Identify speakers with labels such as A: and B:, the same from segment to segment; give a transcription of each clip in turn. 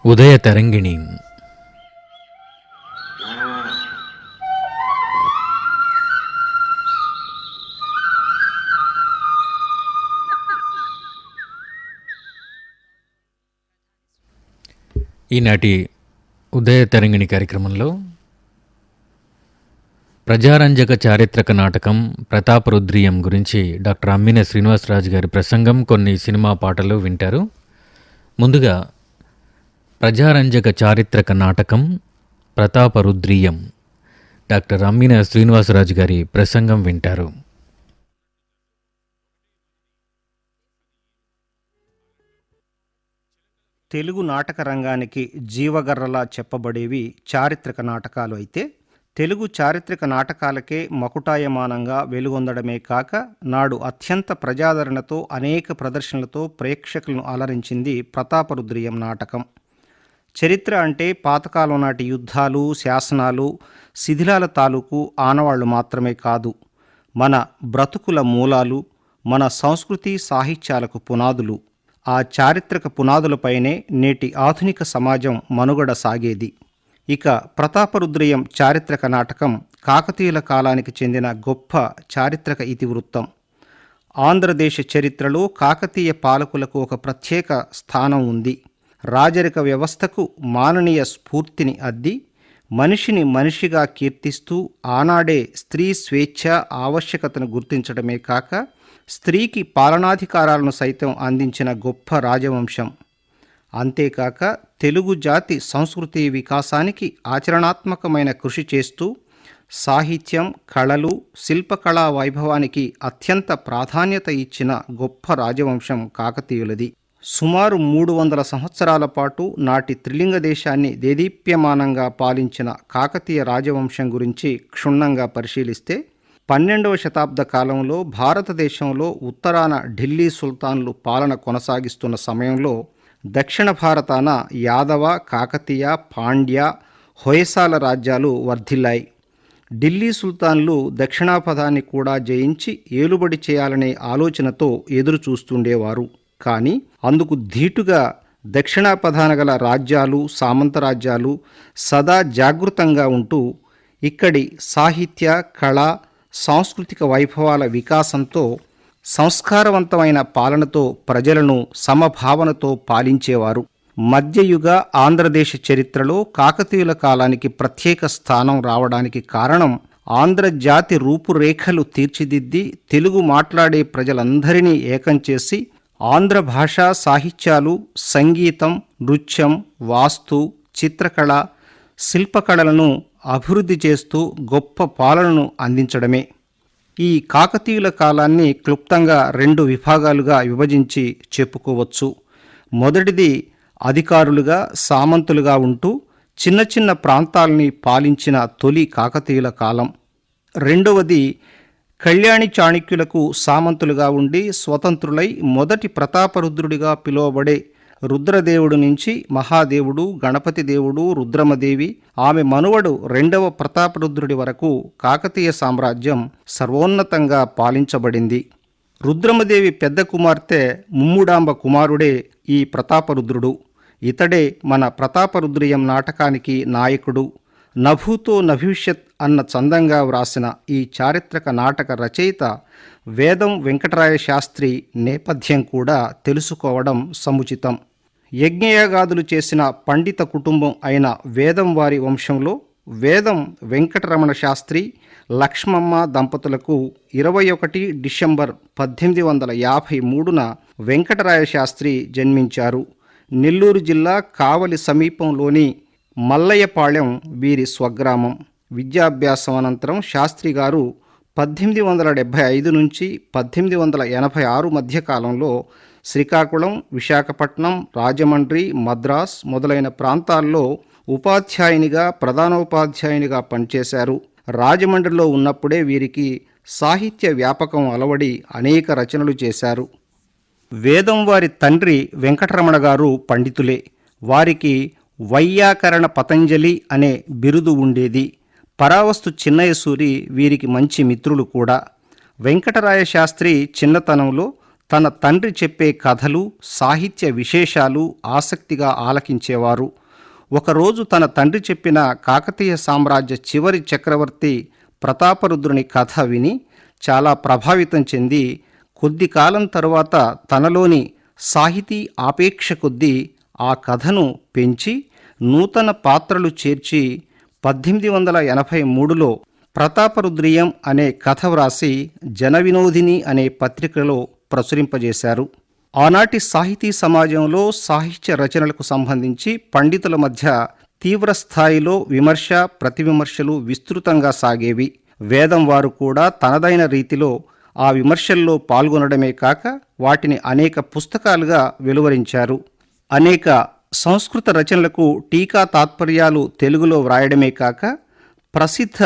A: ఉదయ తరంగిణి. ఈనాటి ఉదయ తరంగిణి కార్యక్రమంలో ప్రజారంజక చారిత్రక నాటకం ప్రతాపరుద్రీయం గురించి డాక్టర్ అమ్మిన శ్రీనివాసరాజు గారి ప్రసంగం, కొన్ని సినిమా పాటలు వింటారు. ముందుగా ప్రజారంజక చారిత్రక నాటకం ప్రతాపరుద్రీయం డాక్టర్ అమ్మిన శ్రీనివాసరాజు గారి ప్రసంగం వింటారు.
B: తెలుగు నాటక రంగానికి జీవగర్రలా చెప్పబడేవి చారిత్రక నాటకాలు అయితే, తెలుగు చారిత్రక నాటకాలకే మకుటాయమానంగా వెలుగొందడమే కాక నాడు అత్యంత ప్రజాదరణతో అనేక ప్రదర్శనలతో ప్రేక్షకులను అలరించింది ప్రతాపరుద్రీయం నాటకం. చరిత్ర అంటే పాతకాలం నాటి యుద్ధాలు, శాసనాలు, శిథిలాల తాలూకు ఆనవాళ్లు మాత్రమే కాదు, మన బ్రతుకుల మూలాలు, మన సంస్కృతి సాహిత్యాలకు పునాదులు. ఆ చారిత్రక పునాదులపైనే నేటి ఆధునిక సమాజం మనుగడ సాగేది. ఇక ప్రతాపరుద్రీయం చారిత్రక నాటకం కాకతీయుల కాలానికి చెందిన గొప్ప చారిత్రక ఇతివృత్తం. ఆంధ్రదేశ చరిత్రలో కాకతీయ పాలకులకు ఒక ప్రత్యేక స్థానం ఉంది. రాజరిక వ్యవస్థకు మాననీయ స్ఫూర్తిని అద్ది, మనిషిని మనిషిగా కీర్తిస్తూ ఆనాడే స్త్రీ స్వేచ్ఛ ఆవశ్యకతను గుర్తించడమే కాక స్త్రీకి పాలనాధికారాలను సైతం అందించిన గొప్ప రాజవంశం. అంతేకాక తెలుగు జాతి సంస్కృతి వికాసానికి ఆచరణాత్మకమైన కృషి చేస్తూ సాహిత్యం, కళలు, శిల్పకళా వైభవానికి అత్యంత ప్రాధాన్యత ఇచ్చిన గొప్ప రాజవంశం కాకతీయులది. సుమారు 300 సంవత్సరాల పాటు నాటి త్రిలింగ దేశాన్ని దేదీప్యమానంగా పాలించిన కాకతీయ రాజవంశం గురించి క్షుణ్ణంగా పరిశీలిస్తే, 12వ శతాబ్ద కాలంలో భారతదేశంలో ఉత్తరాన ఢిల్లీ సుల్తాన్లు పాలన కొనసాగిస్తున్న సమయంలో దక్షిణ భారతాన యాదవ, కాకతీయ, పాండ్య, హొయసాల రాజ్యాలు వర్ధిల్లాయి. ఢిల్లీ సుల్తాన్లు దక్షిణాపథాన్ని కూడా జయించి ఏలుబడి చేయాలనే ఆలోచనతో ఎదురు చూస్తుండేవారు. కానీ అందుకు ధీటుగా దక్షిణాపథాన గల రాజ్యాలు, సామంత రాజ్యాలు సదా జాగృతంగా ఉంటూ ఇక్కడి సాహిత్య, కళ, సాంస్కృతిక వైభవాల వికాసంతో, సంస్కారవంతమైన పాలనతో ప్రజలను సమభావనతో పాలించేవారు. మధ్యయుగ ఆంధ్రదేశ చరిత్రలో కాకతీయుల కాలానికి ప్రత్యేక స్థానం రావడానికి కారణం, ఆంధ్రజాతి రూపురేఖలు తీర్చిదిద్ది తెలుగు మాట్లాడే ప్రజలందరినీ ఏకం చేసి ఆంధ్ర భాషా సాహిత్యాలు, సంగీతం, నృత్యం, వాస్తు, చిత్రకళ, శిల్పకళలను అభివృద్ధి చేస్తూ గొప్ప పాలనను అందించడమే. ఈ కాకతీయుల కాలాన్ని క్లుప్తంగా 2 విభాగాలుగా విభజించి చెప్పుకోవచ్చు. మొదటిది అధికారులుగా, సామంతులుగా ఉంటూ చిన్న చిన్న ప్రాంతాలని పాలించిన తొలి కాకతీయుల కాలం. రెండవది కళ్యాణి చాణక్యులకు సామంతులుగా ఉండి స్వతంత్రులై మొదటి ప్రతాపరుద్రుడిగా పిలువబడే రుద్రదేవుడు నుంచి మహాదేవుడు, గణపతి దేవుడు, రుద్రమదేవి, ఆమె మనువడు 2వ ప్రతాపరుద్రుడి వరకు కాకతీయ సామ్రాజ్యం సర్వోన్నతంగా పాలించబడింది. రుద్రమదేవి పెద్ద కుమార్తె ముమ్ముడాంబ కుమారుడే ఈ ప్రతాపరుద్రుడు. ఇతడే మన ప్రతాపరుద్రీయం నాటకానికి నాయకుడు. నభూతో నభవిష్యత్ అన్న చందంగా వ్రాసిన ఈ చారిత్రక నాటక రచయిత వేదం వెంకటరాయ శాస్త్రి నేపథ్యం కూడా తెలుసుకోవడం సముచితం. యజ్ఞయాగాదులు చేసిన పండిత కుటుంబం అయిన వేదం వారి వంశంలో వేదం వెంకటరమణ శాస్త్రి, లక్ష్మమ్మ దంపతులకు 21 డిసెంబర్ 1853న వెంకటరాయ శాస్త్రి జన్మించారు. నెల్లూరు జిల్లా కావలి సమీపంలోని మల్లయ్యపాళెం వీరి స్వగ్రామం. విద్యాభ్యాసం అనంతరం శాస్త్రి గారు 1875 నుంచి 1886 మధ్య కాలంలో శ్రీకాకుళం, విశాఖపట్నం, రాజమండ్రి, మద్రాస్ మొదలైన ప్రాంతాల్లో ఉపాధ్యాయునిగా, ప్రధానోపాధ్యాయునిగా పనిచేశారు. రాజమండ్రిలో ఉన్నప్పుడే వీరికి సాహిత్య వ్యాపకం అలవడి అనేక రచనలు చేశారు. వేదం వారి తండ్రి వెంకటరమణ గారు పండితులే. వారికి వైయాకరణ పతంజలి అనే బిరుదు ఉండేది. పరావస్తు చిన్నయసూరి వీరికి మంచి మిత్రులు కూడా. వెంకటరాయ శాస్త్రి చిన్నతనంలో తన తండ్రి చెప్పే కథలు, సాహిత్య విశేషాలు ఆసక్తిగా ఆలకించేవారు. ఒకరోజు తన తండ్రి చెప్పిన కాకతీయ సామ్రాజ్య చివరి చక్రవర్తి ప్రతాపరుద్రుని కథ విని చాలా ప్రభావితం చెంది కొద్ది కాలం తరువాత తనలోని సాహితీ ఆపేక్ష కొద్దీ ఆ కథను పెంచి నూతన పాత్రలు చేర్చి 1883లో ప్రతాపరుద్రీయం అనే కథ వ్రాసి జనవినోదిని అనే పత్రికలో ప్రచురింపజేశారు. ఆనాటి సాహితీ సమాజంలో సాహిత్య రచనలకు సంబంధించి పండితుల మధ్య తీవ్రస్థాయిలో విమర్శ, ప్రతివిమర్శలు విస్తృతంగా సాగేవి. వేదం వారు కూడా తనదైన రీతిలో ఆ విమర్శల్లో పాల్గొనడమే కాక వాటిని అనేక పుస్తకాలుగా వెలువరించారు. అనేక సంస్కృత రచనలకు టీకా తాత్పర్యాలు తెలుగులో వ్రాయడమే కాక ప్రసిద్ధ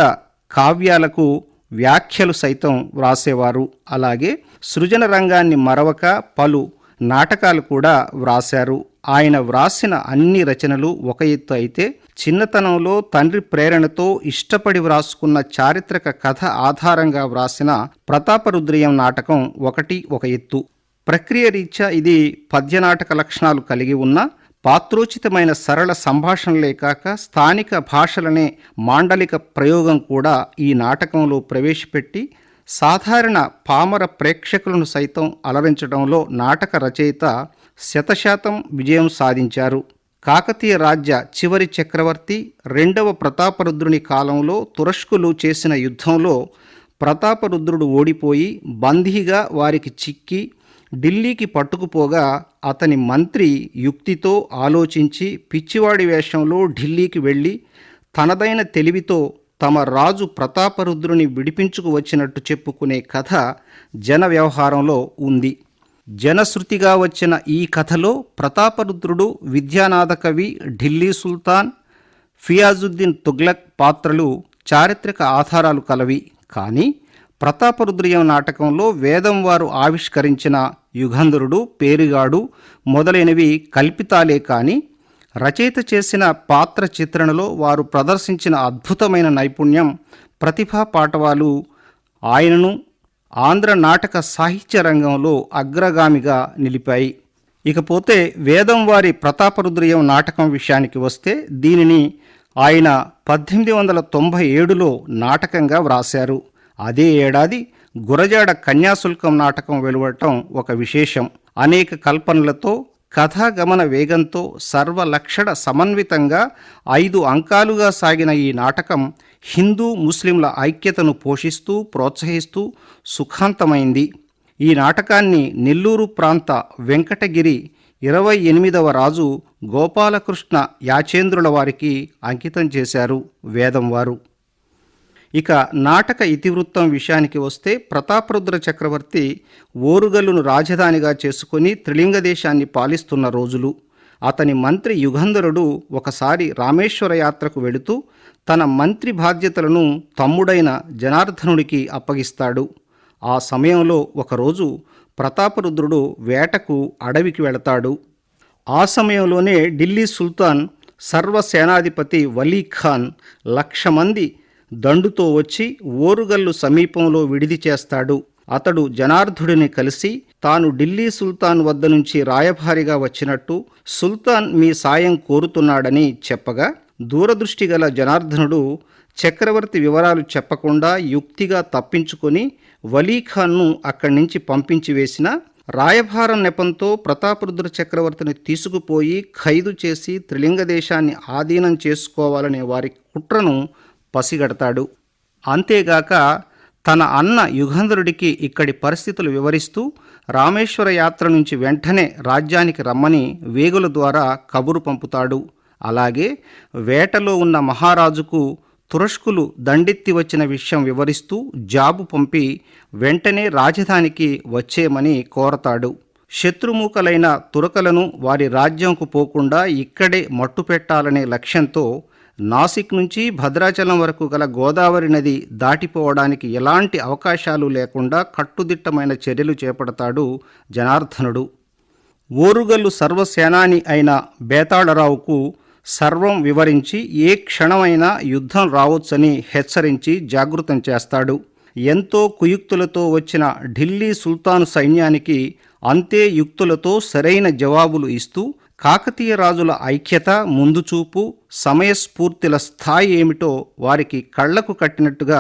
B: కావ్యాలకు వ్యాఖ్యలు సైతం వ్రాసేవారు. అలాగే సృజన రంగాన్ని మరవక పలు నాటకాలు కూడా వ్రాశారు. ఆయన వ్రాసిన అన్ని రచనలు ఒక ఎత్తు అయితే, చిన్నతనంలో తండ్రి ప్రేరణతో ఇష్టపడి వ్రాసుకున్న చారిత్రక కథ ఆధారంగా వ్రాసిన ప్రతాపరుద్రీయం నాటకం ఒక ఎత్తు. ప్రక్రియ రీత్యా ఇది పద్యనాటక లక్షణాలు కలిగి ఉన్న పాత్రోచితమైన సరళ సంభాషణలే కాక స్థానిక భాషలనే మాండలిక ప్రయోగం కూడా ఈ నాటకంలో ప్రవేశపెట్టి సాధారణ పామర ప్రేక్షకులను సైతం అలరించడంలో నాటక రచయిత 100% విజయం సాధించారు. కాకతీయ రాజ్య చివరి చక్రవర్తి రెండవ ప్రతాపరుద్రుని కాలంలో తురష్కులు చేసిన యుద్ధంలో ప్రతాపరుద్రుడు ఓడిపోయి బందీగా వారికి చిక్కి ఢిల్లీకి పట్టుకుపోగా అతని మంత్రి యుక్తితో ఆలోచించి పిచ్చివాడి వేషంలో ఢిల్లీకి వెళ్ళి తనదైన తెలివితో తమ రాజు ప్రతాపరుద్రుని విడిపించుకు వచ్చినట్టు చెప్పుకునే కథ జన వ్యవహారంలో ఉంది. జనశ్రుతిగా వచ్చిన ఈ కథలో ప్రతాపరుద్రుడు, విద్యానాథ కవి, ఢిల్లీ సుల్తాన్, ఫియాజుద్దీన్ తుగ్లక్ పాత్రలు చారిత్రక ఆధారాలు కలవి. కానీ ప్రతాపరుద్రీయం నాటకంలో వేదం వారు ఆవిష్కరించిన యుగంధరుడు, పేరిగాడు మొదలైనవి కల్పితాలే కాని రచయిత చేసిన పాత్ర చిత్రణలో వారు ప్రదర్శించిన అద్భుతమైన నైపుణ్యం, ప్రతిభా పాటవాలు ఆయనను ఆంధ్ర నాటక సాహిత్య రంగంలో అగ్రగామిగా నిలిపాయి. ఇకపోతే వేదం వారి ప్రతాపరుద్రీయం నాటకం విషయానికి వస్తే దీనిని ఆయన 1897లో నాటకంగా వ్రాశారు. అదే ఏడాది గురజాడ కన్యాశుల్కం నాటకం వెలువడటం ఒక విశేషం. అనేక కల్పనలతో, కథాగమన వేగంతో సర్వలక్షణ సమన్వితంగా 5 అంకాలుగా సాగిన ఈ నాటకం హిందూ ముస్లింల ఐక్యతను పోషిస్తూ, ప్రోత్సహిస్తూ సుఖాంతమైంది. ఈ నాటకాన్ని నెల్లూరు ప్రాంత వెంకటగిరి 28వ రాజు గోపాలకృష్ణ యాచేంద్రుల వారికి అంకితం చేశారు వేదం వారు. ఇక నాటక ఇతివృత్తం విషయానికి వస్తే ప్రతాపరుద్ర చక్రవర్తి ఓరుగల్లును రాజధానిగా చేసుకుని త్రిలింగ దేశాన్ని పాలిస్తున్న రోజులు. అతని మంత్రి యుగంధరుడు ఒకసారి రామేశ్వర యాత్రకు వెళుతూ తన మంత్రి బాధ్యతలను తమ్ముడైన జనార్దనుడికి అప్పగిస్తాడు. ఆ సమయంలో ఒకరోజు ప్రతాపరుద్రుడు వేటకు అడవికి వెళతాడు. ఆ సమయంలోనే ఢిల్లీ సుల్తాన్ సర్వసేనాధిపతి వలీ ఖాన్ 1,00,000 మంది దండుతో వచ్చి ఓరుగల్లు సమీపంలో విడిది చేస్తాడు. అతడు జనార్దుడిని కలిసి తాను ఢిల్లీ సుల్తాన్ వద్ద నుంచి రాయభారిగా వచ్చినట్టు సుల్తాన్ మీ సాయం కోరుతున్నాడని చెప్పగా, దూరదృష్టి గల జనార్దనుడు చక్రవర్తి వివరాలు చెప్పకుండా యుక్తిగా తప్పించుకొని వలీఖాన్ను అక్కడి నుంచి పంపించి వేసిన రాయభారం నెపంతో ప్రతాపరుద్ర చక్రవర్తిని తీసుకుపోయి ఖైదు చేసి త్రిలింగ దేశాన్ని ఆధీనం చేసుకోవాలనే వారి కుట్రను పసిగడతాడు. అంతేగాక తన అన్న యుగంధరుడికి ఇక్కడి పరిస్థితులు వివరిస్తూ రామేశ్వర యాత్ర నుంచి వెంటనే రాజ్యానికి రమ్మని వేగుల ద్వారా కబురు పంపుతాడు. అలాగే వేటలో ఉన్న మహారాజుకు తురష్కులు దండెత్తి వచ్చిన విషయం వివరిస్తూ జాబు పంపి వెంటనే రాజధానికి వచ్చేయమని కోరతాడు. శత్రుమూకలైన తురకలను వారి రాజ్యంకు పోకుండా ఇక్కడే మట్టుపెట్టాలనే లక్ష్యంతో నాసిక్ నుంచి భద్రాచలం వరకు గల గోదావరి నది దాటిపోవడానికి ఎలాంటి అవకాశాలు లేకుండా కట్టుదిట్టమైన చర్యలు చేపడతాడు జనార్దనుడు. ఓరుగల్లు సర్వసేనాని అయిన బేతాళరావుకు సర్వం వివరించి ఏ క్షణమైనా యుద్ధం రావచ్చని హెచ్చరించి జాగృతం చేస్తాడు. ఎంతో కుయుక్తులతో వచ్చిన ఢిల్లీ సుల్తాను సైన్యానికి అంతే యుక్తులతో సరైన జవాబులు ఇస్తూ కాకతీయ రాజుల ఐక్యత, ముందుచూపు, సమయస్ఫూర్తిల స్థాయి ఏమిటో వారికి కళ్లకు కట్టినట్టుగా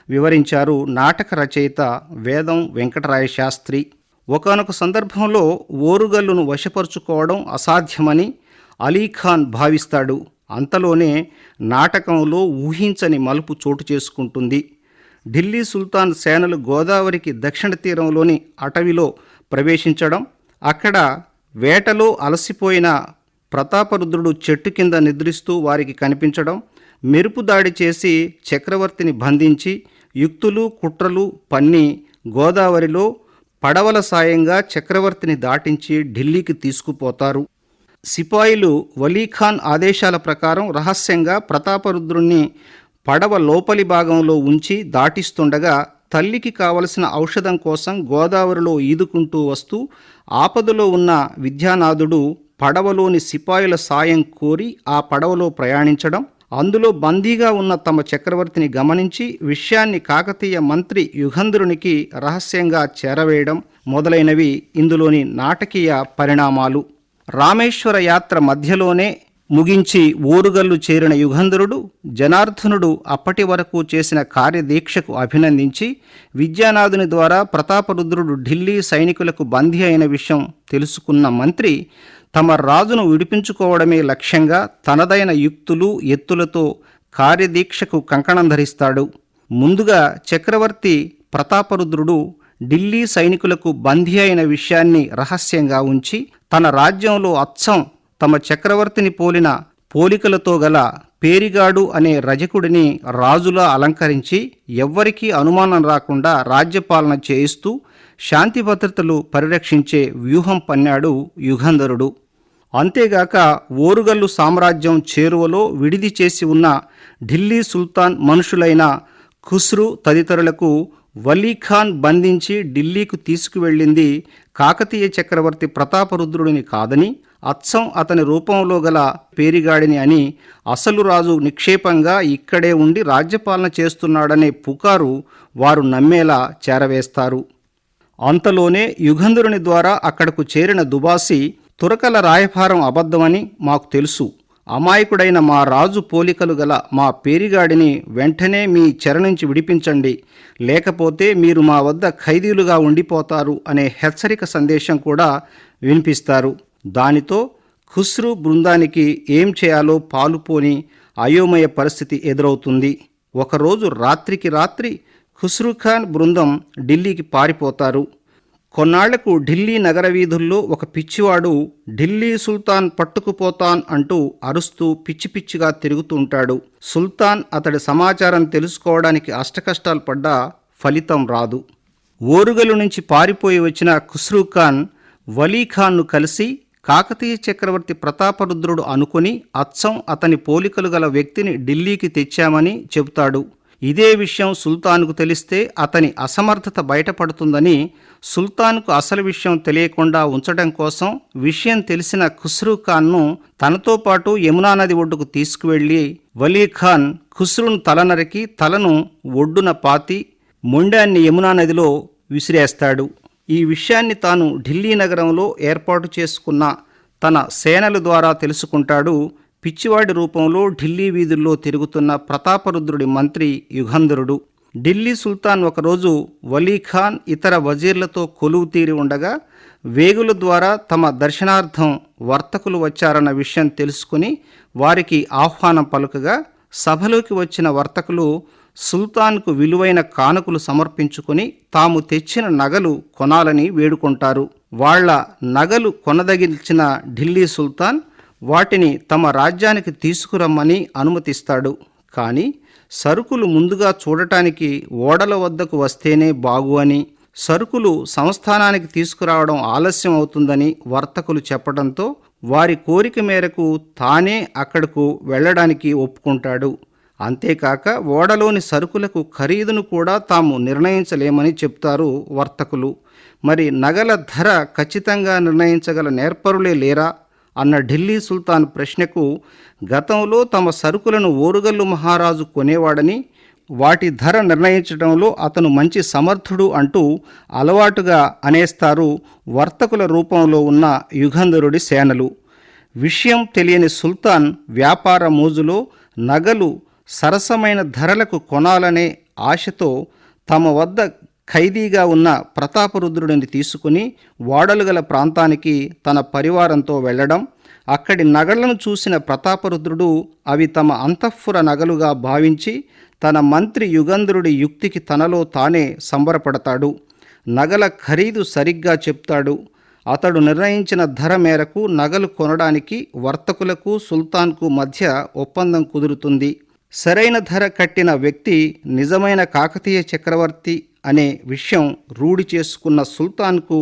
B: వివరించారు నాటక రచయిత వేదం వెంకటరాయ శాస్త్రి. ఒకానొక సందర్భంలో ఓరుగల్లును వశపరుచుకోవడం అసాధ్యమని అలీఖాన్ భావిస్తాడు. అంతలోనే నాటకంలో ఊహించని మలుపు చోటు చేసుకుంటుంది. ఢిల్లీ సుల్తాన్ సేనలు గోదావరికి దక్షిణ తీరంలోని అటవీలో ప్రవేశించడం, అక్కడ వేటలో అలసిపోయిన ప్రతాపరుద్రుడు చెట్టు కింద నిద్రిస్తూ వారికి కనిపించడం, మెరుపు దాడి చేసి చక్రవర్తిని బంధించి యుక్తులు కుట్రలు పన్ని గోదావరిలో పడవల సాయంగా చక్రవర్తిని దాటించి ఢిల్లీకి తీసుకుపోతారు. సిపాయిలు వలీఖాన్ ఆదేశాల ప్రకారం రహస్యంగా ప్రతాపరుద్రుణ్ణి పడవ లోపలి భాగంలో ఉంచి దాటిస్తుండగా తల్లికి కావలసిన ఔషధం కోసం గోదావరిలో ఈదుకుంటూ వస్తూ ఆపదలో ఉన్న విద్యానాథుడు పడవలోని సిపాయిల సాయం కోరి ఆ పడవలో ప్రయాణించడం, అందులో బందీగా ఉన్న తమ చక్రవర్తిని గమనించి విషయాన్ని కాకతీయ మంత్రి యుగంధరునికి రహస్యంగా చేరవేయడం మొదలైనవి ఇందులోని నాటకీయ పరిణామాలు. రామేశ్వర యాత్ర మధ్యలోనే ముగించి ఓరుగల్లు చేరిన యుగంధరుడు జనార్దనుడు అప్పటి వరకు చేసిన కార్యదీక్షకు అభినందించి విద్యానాథుని ద్వారా ప్రతాపరుద్రుడు ఢిల్లీ సైనికులకు బందీ అయిన విషయం తెలుసుకున్న మంత్రి తమ రాజును విడిపించుకోవడమే లక్ష్యంగా తనదైన యుక్తులు ఎత్తులతో కార్యదీక్షకు కంకణం ధరిస్తాడు. ముందుగా చక్రవర్తి ప్రతాపరుద్రుడు ఢిల్లీ సైనికులకు బందీ అయిన విషయాన్ని రహస్యంగా ఉంచి తన రాజ్యంలో అచ్చం తమ చక్రవర్తిని పోలిన పోలికలతో గల పేరిగాడు అనే రజకుడిని రాజులా అలంకరించి ఎవ్వరికీ అనుమానం రాకుండా రాజ్యపాలన చేయిస్తూ శాంతి భద్రతలు పరిరక్షించే వ్యూహం పన్నాడు యుగంధరుడు. అంతేగాక ఓరుగల్లు సామ్రాజ్యం చేరువలో విడిది చేసి ఉన్న ఢిల్లీ సుల్తాన్ మనుషులైన ఖుస్రు తదితరులకు వలీఖాన్ బంధించి ఢిల్లీకు తీసుకువెళ్ళింది కాకతీయ చక్రవర్తి ప్రతాపరుద్రుడిని కాదని, అచ్చం అతని రూపంలో గల పేరిగాడిని అని, అసలు రాజు నిక్షేపంగా ఇక్కడే ఉండి రాజ్యపాలన చేస్తున్నాడనే పుకారు వారు నమ్మేలా చేరవేస్తారు. అంతలోనే యుగంధరుని ద్వారా అక్కడకు చేరిన దుబాసి తురకల రాయభారం అబద్ధమని మాకు తెలుసు, అమాయకుడైన మా రాజు పోలికలు గల మా పేరిగాడిని వెంటనే మీ చెర నుంచి విడిపించండి, లేకపోతే మీరు మా వద్ద ఖైదీలుగా ఉండిపోతారు అనే హెచ్చరిక సందేశం కూడా వినిపిస్తారు. దానితో ఖుస్రు బృందానికి ఏం చేయాలో పాలుపోని అయోమయ పరిస్థితి ఎదురవుతుంది. ఒకరోజు రాత్రికి రాత్రి ఖుస్రుఖాన్ బృందం ఢిల్లీకి పారిపోతారు. కొన్నాళ్లకు ఢిల్లీ నగర వీధుల్లో ఒక పిచ్చివాడు ఢిల్లీ సుల్తాన్ పట్టుకుపోతాన్ అంటూ అరుస్తూ పిచ్చి పిచ్చిగా తిరుగుతూ ఉంటాడు. సుల్తాన్ అతడి సమాచారం తెలుసుకోవడానికి అష్టకష్టాలు పడ్డా ఫలితం రాదు. ఓరుగలు నుంచి పారిపోయి వచ్చిన ఖుస్రుఖాన్ వలీఖాన్ను కలిసి కాకతీయ చక్రవర్తి ప్రతాపరుద్రుడు అనుకుని అచ్చం అతని పోలికలు గల వ్యక్తిని ఢిల్లీకి తెచ్చామని చెబుతాడు. ఇదే విషయం సుల్తాన్కు తెలిస్తే అతని అసమర్థత బయటపడుతుందని సుల్తాన్కు అసలు విషయం తెలియకుండా ఉంచడం కోసం విషయం తెలిసిన ఖుస్రుఖాన్ను తనతో పాటు యమునా నది ఒడ్డుకు తీసుకువెళ్లి వలీఖాన్ ఖుస్రును తలనరికి తలను ఒడ్డున పాతి మొండాన్ని యమునా నదిలో విసిరేస్తాడు. ఈ విషయాన్ని తాను ఢిల్లీ నగరంలో ఏర్పాటు చేసుకున్న తన సేనల ద్వారా తెలుసుకుంటాడు. పిచ్చివాడి రూపంలో ఢిల్లీ వీధుల్లో తిరుగుతున్న ప్రతాపరుద్రుడి మంత్రి యుగంధరుడు. ఢిల్లీ సుల్తాన్ ఒకరోజు వలీఖాన్ ఇతర వజీర్లతో కొలువు తీరి ఉండగా వేగుల ద్వారా తమ దర్శనార్థం వర్తకులు వచ్చారన్న విషయం తెలుసుకుని వారికి ఆహ్వానం పలుకగా సభలోకి వచ్చిన వర్తకులు సుల్తాన్కు విలువైన కానుకలు సమర్పించుకుని తాము తెచ్చిన నగలు కొనాలని వేడుకుంటారు. వాళ్ల నగలు కొనదగిల్చిన ఢిల్లీ సుల్తాన్ వాటిని తమ రాజ్యానికి తీసుకురమ్మని అనుమతిస్తాడు. కానీ సరుకులు ముందుగా చూడటానికి ఓడల వద్దకు వస్తేనే బాగు అని, సరుకులు సంస్థానానికి తీసుకురావడం ఆలస్యం అవుతుందని వర్తకులు చెప్పడంతో వారి కోరిక మేరకు తానే అక్కడకు వెళ్ళడానికి ఒప్పుకుంటాడు. అంతేకాక ఓడలోని సరుకులకు ఖరీదును కూడా తాము నిర్ణయించలేమని చెప్తారు వర్తకులు. మరి నగల ధర ఖచ్చితంగా నిర్ణయించగల నేర్పరులే లేరా అన్న ఢిల్లీ సుల్తాన్ ప్రశ్నకు గతంలో తమ సరుకులను ఓరుగల్లు మహారాజు కొనేవాడని, వాటి ధర నిర్ణయించడంలో అతను మంచి సమర్థుడు అంటూ అలవాటుగా అనేస్తారు వర్తకుల రూపంలో ఉన్న యుగంధరుడి సేనలు. విషయం తెలియని సుల్తాన్ వ్యాపార మోజులో నగలు సరసమైన ధరలకు కొనాలనే ఆశతో తమ వద్ద ఖైదీగా ఉన్న ప్రతాపరుద్రుడిని తీసుకుని వాడలుగల ప్రాంతానికి తన పరివారంతో వెళ్ళడం, అక్కడి నగలను చూసిన ప్రతాపరుద్రుడు అవి తమ అంతఃపుర నగలుగా భావించి తన మంత్రి యుగంధరుడి యుక్తికి తనలో తానే సంబరపడతాడు. నగల ఖరీదు సరిగ్గా చెప్తాడు. అతడు నిర్ణయించిన ధర మేరకు నగలు కొనడానికి వర్తకులకు సుల్తాన్కు మధ్య ఒప్పందం కుదురుతుంది. సరైన ధర కట్టిన వ్యక్తి నిజమైన కాకతీయ చక్రవర్తి అనే విషయం రూఢి చేసుకున్న సుల్తాన్కు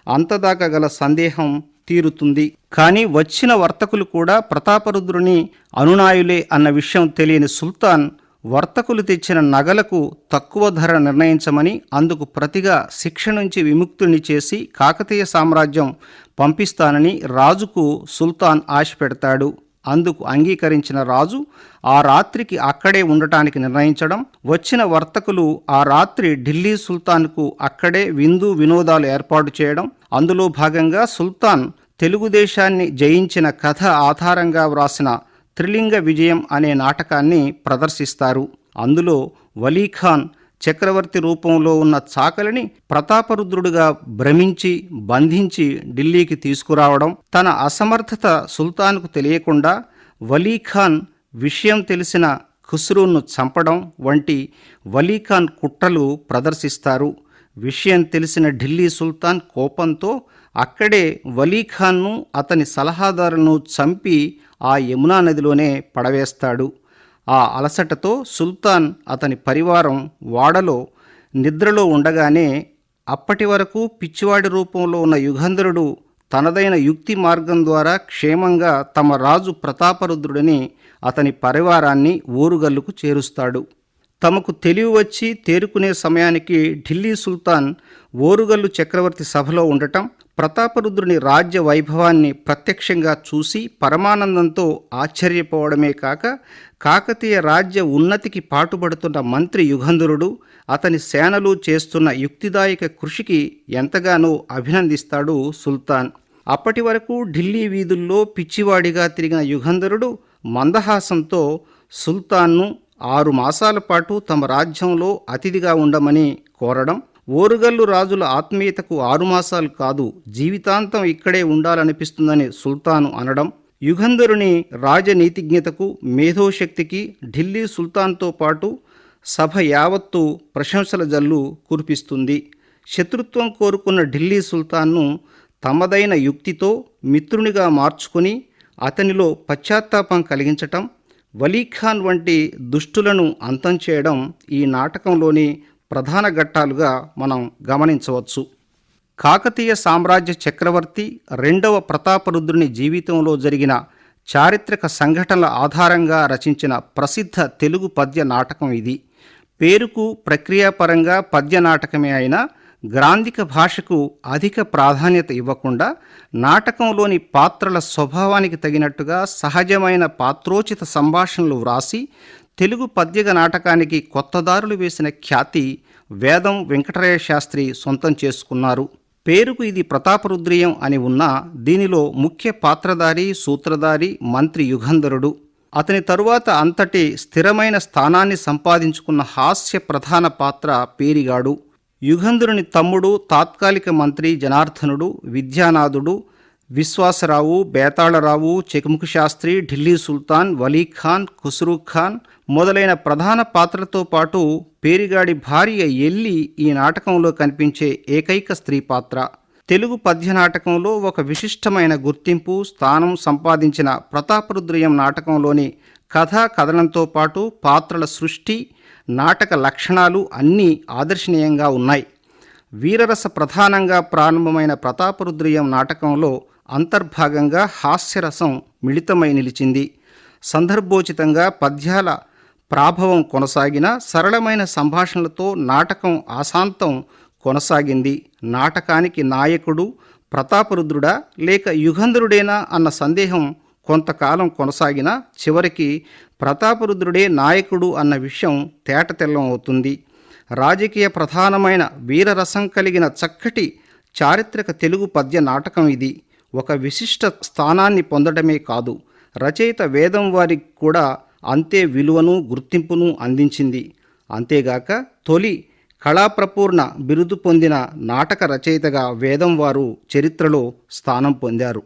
B: అంతదాకా గల సందేహం తీరుతుంది. కానీ వచ్చిన వర్తకులు కూడా ప్రతాపరుద్రుని అనునాయులే అన్న విషయం తెలియని సుల్తాన్ వర్తకులు తెచ్చిన నగలకు తక్కువ ధర నిర్ణయించమని, అందుకు ప్రతిగా శిక్ష నుంచి విముక్తుని చేసి కాకతీయ సామ్రాజ్యం పంపిస్తానని రాజుకు సుల్తాన్ ఆశ పెడతాడు. అందుకు అంగీకరించిన రాజు ఆ రాత్రికి అక్కడే ఉండటానికి నిర్ణయించడం, వచ్చిన వర్తకులు ఆ రాత్రి ఢిల్లీ సుల్తాన్కు అక్కడే విందు వినోదాలు ఏర్పాటు చేయడం, అందులో భాగంగా సుల్తాన్ తెలుగుదేశాన్ని జయించిన కథ ఆధారంగా వ్రాసిన త్రిలింగ విజయం అనే నాటకాన్ని ప్రదర్శిస్తారు. అందులో వలీఖాన్ చక్రవర్తి రూపంలో ఉన్న చాకలిని ప్రతాపరుద్రుడుగా భ్రమించి బంధించి ఢిల్లీకి తీసుకురావడం, తన అసమర్థత సుల్తాన్కు తెలియకుండా వలీఖాన్ విషయం తెలిసిన ఖుస్రూను చంపడం వంటి వలీఖాన్ కుట్రలు ప్రదర్శిస్తారు. విషయం తెలిసిన ఢిల్లీ సుల్తాన్ కోపంతో అక్కడే వలీఖాన్ను అతని సలహాదారులను చంపి ఆ యమునా నదిలోనే పడవేస్తాడు. ఆ అలసటతో సుల్తాన్ అతని పరివారం వాడలో నిద్రలో ఉండగానే అప్పటి వరకు పిచ్చివాడి రూపంలో ఉన్న యుగంధరుడు తనదైన యుక్తి మార్గం ద్వారా క్షేమంగా తమ రాజు ప్రతాపరుద్రుడిని అతని పరివారాన్ని ఓరుగల్లుకు చేరుస్తాడు. తమకు తెలివి వచ్చి తేరుకునే సమయానికి ఢిల్లీ సుల్తాన్ ఓరుగల్లు చక్రవర్తి సభలో ఉండటం, ప్రతాపరుద్రుని రాజ్య వైభవాన్ని ప్రత్యక్షంగా చూసి పరమానందంతో ఆశ్చర్యపోవడమే కాక కాకతీయ రాజ్య ఉన్నతికి పాటుపడుతున్న మంత్రి యుగంధరుడు అతని సేనలు చేస్తున్న యుక్తిదాయక కృషికి ఎంతగానో అభినందిస్తాడు సుల్తాన్. అప్పటి వరకు ఢిల్లీ వీధుల్లో పిచ్చివాడిగా తిరిగిన యుగంధరుడు మందహాసంతో సుల్తాన్ను 6 మాసాల పాటు తమ రాజ్యంలో అతిథిగా ఉండమని కోరడం, ఓరుగల్లు రాజుల ఆత్మీయతకు 6 మాసాలు కాదు జీవితాంతం ఇక్కడే ఉండాలనిపిస్తుందని సుల్తాను అనడం, యుగంధరుని రాజనీతిజ్ఞతకు మేధోశక్తికి ఢిల్లీ సుల్తాన్తో పాటు సభ యావత్తు ప్రశంసల జల్లు కురిపిస్తుంది. శత్రుత్వం కోరుకున్న ఢిల్లీ సుల్తాన్ను తమదైన యుక్తితో మిత్రునిగా మార్చుకుని అతనిలో పశ్చాత్తాపం కలిగించటం, వలీఖాన్ వంటి దుష్టులను అంతం చేయడం ఈ నాటకంలోని ప్రధాన ఘట్టాలుగా మనం గమనించవచ్చు. కాకతీయ సామ్రాజ్య చక్రవర్తి 2వ ప్రతాపరుద్రుని జీవితంలో జరిగిన చారిత్రక సంఘటనల ఆధారంగా రచించిన ప్రసిద్ధ తెలుగు పద్య నాటకం ఇది. పేరుకు ప్రక్రియాపరంగా పద్య నాటకమే అయినా గ్రాంధిక భాషకు అధిక ప్రాధాన్యత ఇవ్వకుండా నాటకంలోని పాత్రల స్వభావానికి తగినట్టుగా సహజమైన పాత్రోచిత సంభాషణలు వ్రాసి తెలుగు పద్యగ నాటకానికి కొత్తదారులు వేసిన ఖ్యాతి వేదం వెంకటరాయ శాస్త్రి సొంతం చేసుకున్నారు. పేరుకు ఇది ప్రతాపరుద్రీయం అని ఉన్నా దీనిలో ముఖ్య పాత్రధారి సూత్రధారి మంత్రి యుగంధరుడు. అతని తరువాత అంతటి స్థిరమైన స్థానాన్ని సంపాదించుకున్న హాస్య ప్రధాన పాత్ర పేరిగాడు. యుగంధరుని తమ్ముడు తాత్కాలిక మంత్రి జనార్దనుడు, విద్యానాథుడు, విశ్వాసరావు, బేతాళరావు, చెకుముకు శాస్త్రి, ఢిల్లీ సుల్తాన్, వలీఖాన్, ఖుస్రూ ఖాన్ మొదలైన ప్రధాన పాత్రతో పాటు పేరిగాడి భార్య ఎల్లి ఈ నాటకంలో కనిపించే ఏకైక స్త్రీ పాత్ర. తెలుగు పద్య నాటకంలో ఒక విశిష్టమైన గుర్తింపు స్థానం సంపాదించిన ప్రతాపరుద్రీయం నాటకంలోని కథా కథనంతో పాటు పాత్రల సృష్టి, నాటక లక్షణాలు అన్నీ ఆదర్శనీయంగా ఉన్నాయి. వీరరస ప్రధానంగా ప్రారంభమైన ప్రతాపరుద్రీయం నాటకంలో అంతర్భాగంగా హాస్యరసం మిళితమై నిలిచింది. సందర్భోచితంగా పద్యాల ప్రాభవం కొనసాగిన సరళమైన సంభాషణలతో నాటకం ఆశాంతం కొనసాగింది. నాటకానికి నాయకుడు ప్రతాపరుద్రుడా లేక యుగంధరుడేనా అన్న సందేహం కొంతకాలం కొనసాగినా చివరికి ప్రతాపరుద్రుడే నాయకుడు అన్న విషయం తేటతెల్లం అవుతుంది. రాజకీయ ప్రధానమైన వీరరసం కలిగిన చక్కటి చారిత్రక తెలుగు పద్య నాటకం ఇది. ఒక విశిష్ట స్థానాన్ని పొందడమే కాదు, రచయిత వేదం వారికి కూడా అంతే విలువను గుర్తింపును అందించింది. అంతేగాక తొలి కళాప్రపూర్ణ బిరుదు పొందిన నాటక రచయితగా వేదం వారు చరిత్రలో స్థానం పొందారు.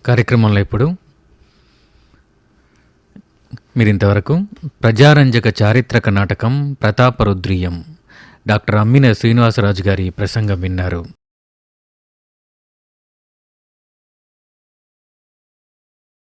A: కార్యక్రమంలో ఇప్పుడు మీరింతవరకు ప్రజారంజక చారిత్రక నాటకం ప్రతాపరుద్రీయం డాక్టర్ అమ్మిన శ్రీనివాసరాజు గారి ప్రసంగం విన్నారు.